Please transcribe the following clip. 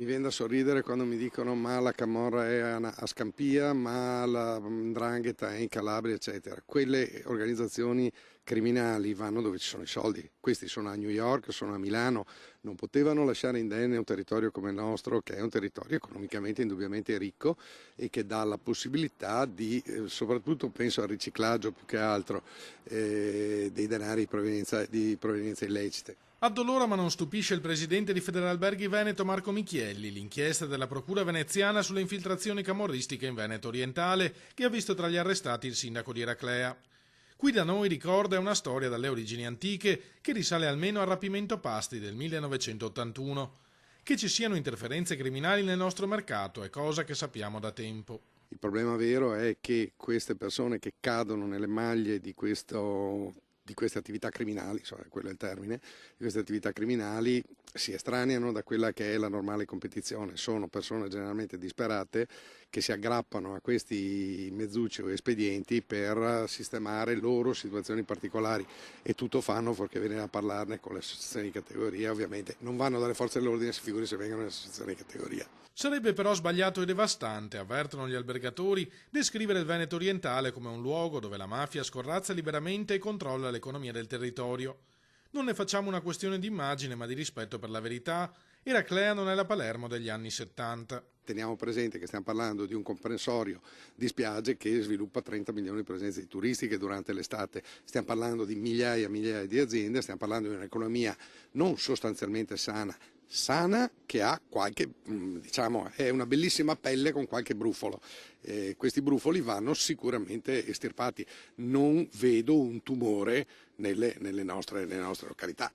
Mi viene da sorridere quando mi dicono ma la camorra è a Scampia, ma la 'ndrangheta è in Calabria, eccetera. Quelle organizzazioni criminali vanno dove ci sono i soldi. Questi sono a New York, sono a Milano, non potevano lasciare indenne un territorio come il nostro, che è un territorio economicamente indubbiamente ricco e che dà la possibilità di, soprattutto penso al riciclaggio più che altro, dei denari di provenienza illecite. Addolora ma non stupisce il presidente di Federalberghi Veneto Marco Michielli, l'inchiesta della procura veneziana sulle infiltrazioni camorristiche in Veneto orientale che ha visto tra gli arrestati il sindaco di Eraclea. Qui da noi, ricorda, è una storia dalle origini antiche che risale almeno al rapimento Pasti del 1981. Che ci siano interferenze criminali nel nostro mercato è cosa che sappiamo da tempo. Il problema vero è che queste persone che cadono nelle maglie di queste attività criminali, quello è il termine, di queste attività criminali si estraneano da quella che è la normale competizione. Sono persone generalmente disperate che si aggrappano a questi mezzucci o espedienti per sistemare loro situazioni particolari e tutto fanno fuorché venire a parlarne con le associazioni di categoria. Ovviamente non vanno dalle forze dell'ordine, si figuri se vengono le associazioni di categoria. Sarebbe però sbagliato e devastante, avvertono gli albergatori, descrivere il Veneto orientale come un luogo dove la mafia scorrazza liberamente e controlla l'economia del territorio. Non ne facciamo una questione di immagine, ma di rispetto per la verità. Eraclea non è la Palermo degli anni 70. Teniamo presente che stiamo parlando di un comprensorio di spiagge che sviluppa 30 milioni di presenze turistiche durante l'estate, stiamo parlando di migliaia e migliaia di aziende, stiamo parlando di un'economia non sostanzialmente sana che ha qualche, diciamo, è una bellissima pelle con qualche brufolo. Questi brufoli vanno sicuramente estirpati. Non vedo un tumore nelle nostre località.